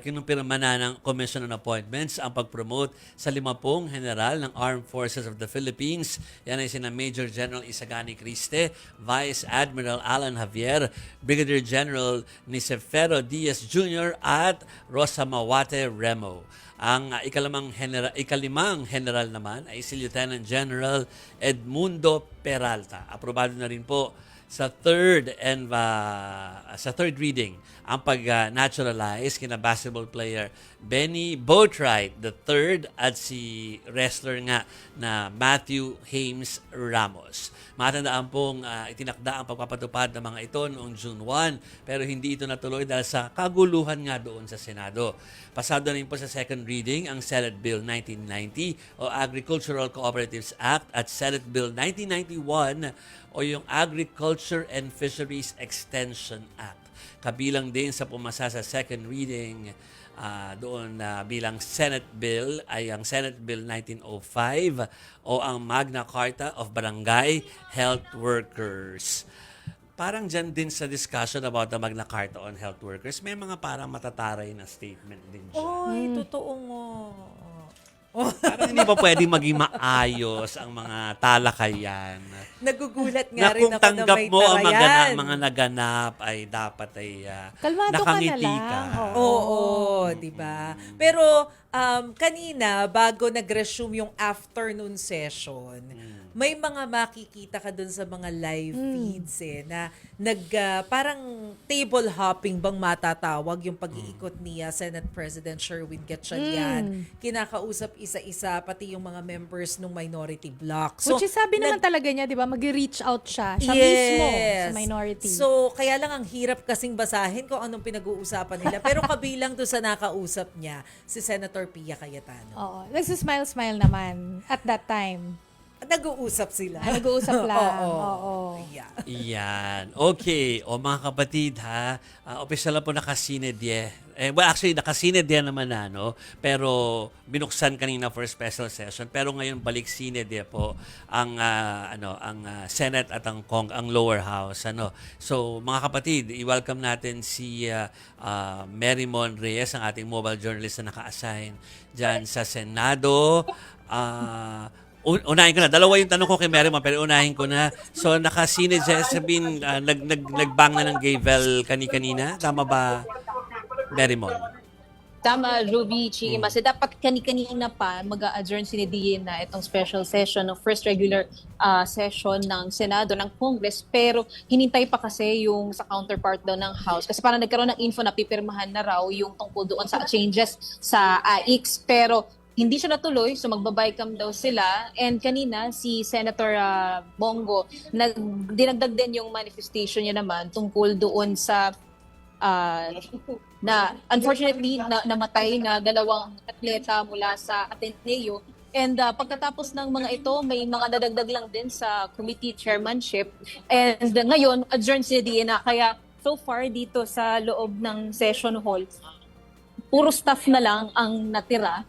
kinumpirma na ng Commission on Appointments ang pag-promote sa 50 general ng Armed Forces of the Philippines. Yan ay sina Major General Isagani Criste, Vice Admiral Alan Javier, Brigadier General Nicefero Diaz Jr. at Rosa Mawate Remo. Ang ikalimang general naman ay si Lieutenant General Edmundo Peralta. Aprobado na rin po sa third reading ang pag-naturalize kina basketball player Benny Boatwright III at si wrestler nga na Matthew Hames Ramos. Matandaan pong itinakda ang pagpapatupad ng mga ito noong June 1 pero hindi ito natuloy dahil sa kaguluhan nga doon sa Senado. Pasado rin po sa second reading ang Senate Bill 1990 o Agricultural Cooperatives Act at Senate Bill 1991 o yung Agriculture and Fisheries Extension Act. Kabilang din sa pumasa sa second reading doon bilang Senate Bill ay ang Senate Bill 1905 o ang Magna Carta of Barangay Health Workers. Parang dyan din sa discussion about the Magna Carta on Health Workers, may mga parang matataray na statement din dyan. Oy, totoo nga. Parang hindi pa pwedeng maging maayos ang mga talakayan. Nagugulat Na nga rin kung ako na tanggap may mo ang tarayan. mga naganap ay dapat ay Kalmado ka na nakangiti lang. ka. Oo, di ba? Pero kanina, bago nag-resume yung afternoon session, may mga makikita ka dun sa mga live feeds na parang table hopping bang matatawag yung pag-iikot ni Senate President Sherwin Gatchalian. Kinakausap isa-isa pati yung mga members ng minority bloc. Which is sabi naman talaga niya, di ba, mag-reach out siya. Siya mismo sa minority. So, kaya lang ang hirap kasing basahin kung anong pinag-uusapan nila. Pero kabilang doon sa nakausap niya, si Senator Pia Cayetano. Oo. Nagsismile-smile naman at that time. Nag-uusap sila. Nag-uusap lang. Oo. Yeah. Yan. Okay. O mga kapatid ha, official na po nakasinedye. Well, actually, nakasinedye naman na, no? Pero binuksan kanina for special session. Pero ngayon, balik sinedye po ang Senate at ang lower house. So, mga kapatid, i-welcome natin si Marymon Reyes, ang ating mobile journalist na naka-assign dyan sa Senado. Unahin ko na. Dalawa yung tanong ko kay Marymon, pero unahin ko na. So, nakasine Jessabin, nagbang na ng Gavel kanina. Tama ba, Marymon? Tama, Ruby, Chiki. Mas dapat kani-kanina pa mag-adjourn si Nadine na itong special session ng first regular session ng Senado, ng Congress. Pero hinintay pa kasi yung sa counterpart daw ng House. Kasi parang nagkaroon ng info na pipirmahan na raw yung tungkol doon sa changes sa AIX. Pero hindi siya natuloy, so magbabaycam daw sila. And kanina, si Senator Bongo, dinagdag din yung manifestation niya naman tungkol doon sa na unfortunately namatay na 2 atleta mula sa Ateneo. And pagkatapos ng mga ito, may mga dadagdag lang din sa committee chairmanship. And ngayon, adjourn si DNA. Kaya so far dito sa loob ng session hall, puro staff na lang ang natira.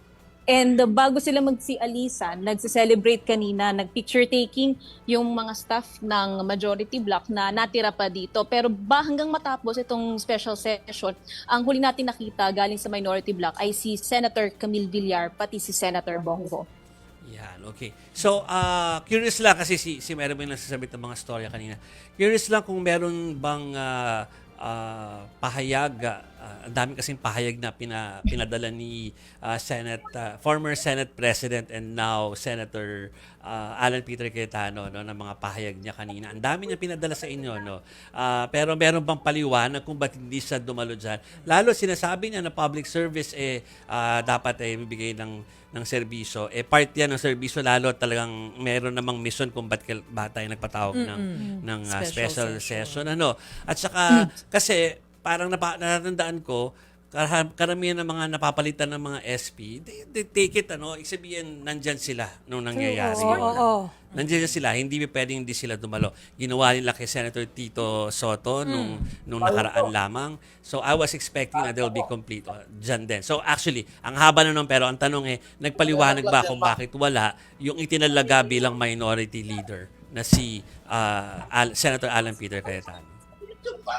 And bago sila magsialisan, nagse-celebrate kanina, nag-picture taking yung mga staff ng majority bloc na natira pa dito. Pero hanggang matapos itong special session, ang huli natin nakita galing sa minority bloc ay si Senator Camille Villar, pati si Senator Bongo. Yan, okay. So, curious lang kasi si Marymon yung nagsasabit ng mga storya kanina. Curious lang kung meron bang pahayag, ang dami kasing pahayag na pinadala ni former Senate President and now Senator Alan Peter Cayetano, no, ng mga pahayag niya kanina. Ang dami niya pinadala sa inyo, no. Pero meron bang paliwanag kung ba't hindi siya dumalo dyan? Lalo sinasabi niya na public service dapat bibigay ng serbisyo. Part yan ng serbisyo, lalo talagang meron namang mission kung ba't tayo nagpatawag ng special session. At saka kasi parang natatandaan ko, karamihan ng mga napapalitan ng mga SP, they take it, ibig sabihin, nandyan sila nung nangyayari. Nandiyan sila, hindi pwedeng hindi sila dumalo. Ginawa nila kay Senator Tito Soto nung nakaraan lamang. So I was expecting na they'll be complete dyan din. So actually, ang haba na nun, pero ang tanong nagpaliwanag ba kung bakit wala yung itinalaga bilang minority leader na si Senator Alan Peter Cayetano?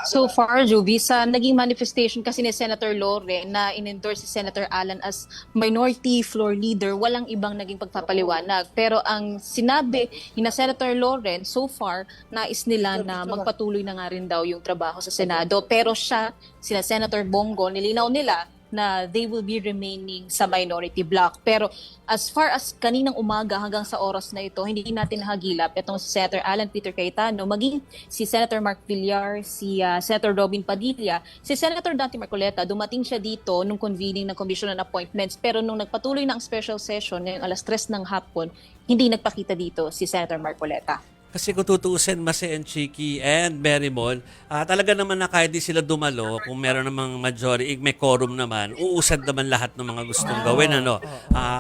So far, Jovi, sa naging manifestation kasi ni Senator Loren na in-endorse si Senator Alan as minority floor leader, walang ibang naging pagpapaliwanag. Pero ang sinabi ni na Senator Loren, so far, nais nila na magpatuloy na nga rin daw yung trabaho sa Senado. Pero siya, sina Senator Bongo, nilinaw nila na they will be remaining sa minority block. Pero as far as kaninang umaga hanggang sa oras na ito, hindi natin nahagilap itong si Senator Alan Peter Cayetano, maging si Senator Mark Villar, si Senator Robin Padilla, si Senator Dante Marcoleta. Dumating siya dito nung convening ng Commission on Appointments, pero nung nagpatuloy ng special session ngayong alas 3 ng hapon, hindi nagpakita dito si Senator Marcoleta. Kasi kung tutuusin, Mase and Chiki and Merrimon, talaga naman na kahit di sila dumalo, kung meron namang majority, may quorum naman, uusad naman lahat ng mga gustong gawin. Ano?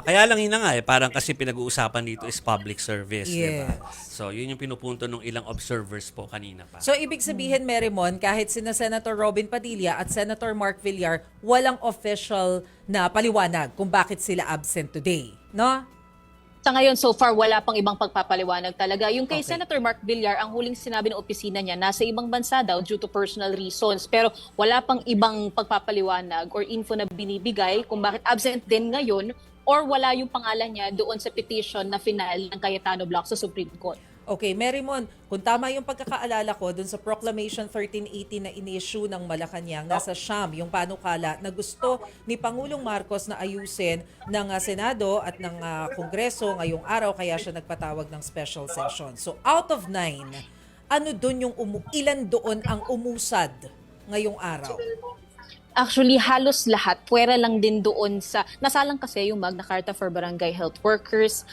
Kaya lang yun na nga, parang kasi pinag-uusapan dito is public service. Yes. Diba? So, yun yung pinupunto ng ilang observers po kanina pa. So, ibig sabihin, Merrimon, kahit sina Senator Robin Padilla at Senator Mark Villar, walang official na paliwanag kung bakit sila absent today. No? Sa ngayon, so far, wala pang ibang pagpapaliwanag talaga. Yung kay Okay. Senator Mark Villar, ang huling sinabi ng opisina niya, nasa ibang bansa daw due to personal reasons. Pero wala pang ibang pagpapaliwanag or info na binibigay kung bakit absent din ngayon or wala yung pangalan niya doon sa petition na final ng Cayetano Block sa Supreme Court. Okay, Merrimon, kung tama yung pagkakaalala ko dun sa Proclamation 1380 na in-issue ng Malacanang, nasa Siam, yung panukala na gusto ni Pangulong Marcos na ayusin ng Senado at ng Kongreso ngayong araw, kaya siya nagpatawag ng special session. So out of 9, ano dun yung ilan doon ang umusad ngayong araw? Actually, halos lahat. Pwera lang din doon sa... Nasalang kasi yung Magna Carta for Barangay Health Workers,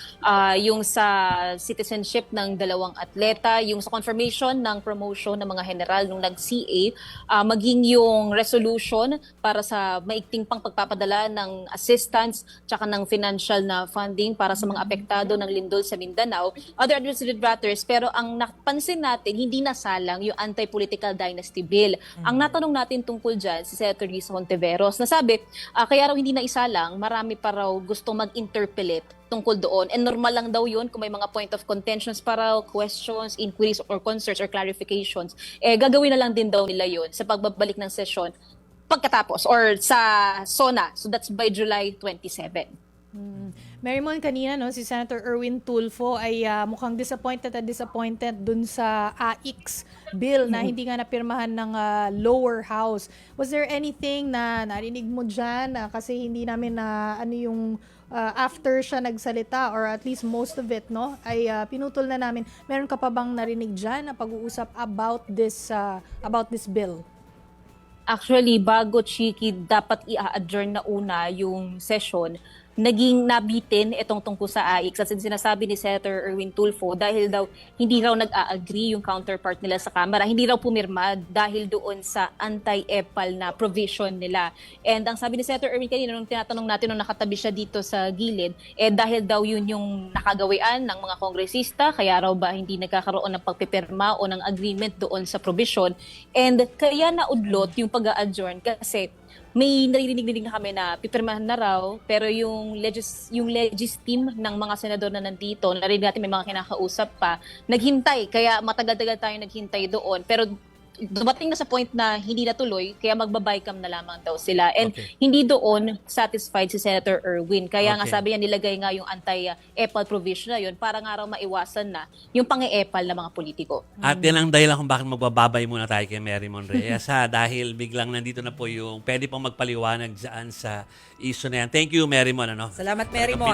yung sa citizenship ng 2 atleta, yung sa confirmation ng promotion ng mga general nung nag-CA, maging yung resolution para sa maikting pang pagpapadala ng assistance tsaka ng financial na funding para sa mga apektado ng lindol sa Mindanao. Other administrative matters, pero ang napansin natin, hindi nasalang yung anti-political dynasty bill. Ang natanong natin tungkol dyan, si Senator Risa Hontiveros, nasabi, kaya raw hindi na isalang, marami pa raw gustong mag-interpellate tungkol doon. And normal lang daw yun kung may mga point of contentions para questions, inquiries, or concerns, or clarifications. Gagawin na lang din daw nila yun sa pagbabalik ng session pagkatapos or sa SONA. So that's by July 27. Merrimon, kanina no, si Senator Erwin Tulfo ay mukhang disappointed dun sa AIX bill na hindi nga napirmahan ng lower house. Was there anything na narinig mo dyan? Kasi hindi namin na ano yung after siya nagsalita or at least most of it no ay pinutol na namin. Meron ka pa bang narinig dyan na pag-uusap about this bill? Actually, bago Chiki, dapat i-adjourn na una yung session, naging nabitin itong tungkol sa AIX at sinasabi ni Senator Erwin Tulfo dahil daw hindi raw nag-a-agree yung counterpart nila sa Kamara, hindi raw pumirma dahil doon sa anti-EPAL na provision nila. And ang sabi ni Senator Erwin kanina nung tinatanong natin nung nakatabi siya dito sa gilid, dahil daw yun yung nakagawian ng mga kongresista, kaya raw ba hindi nagkakaroon ng pagpipirma o ng agreement doon sa provision. And kaya naudlot yung pag-a-adjourn kasi may narinig na kami na pipirmahan na raw, pero yung legis team ng mga senador na nandito, narinig natin may mga kinakausap pa, naghintay. Kaya matagal-tagal tayo naghintay doon. Pero dumating na sa point na hindi natuloy, kaya magbabaycam na lamang daw sila. And hindi doon satisfied si Senator Erwin. Kaya nga sabi niya, nilagay nga yung anti-EPAL provision na yun para nga raw maiwasan na yung pang-EPAL na mga politiko. At yan ang dahilan kung bakit magbababay muna tayo kay Merrimon Reyes dahil biglang nandito na po yung pwede pong magpaliwanag dyan sa issue na yan. Thank you, Merrimon. Salamat, Merrimon.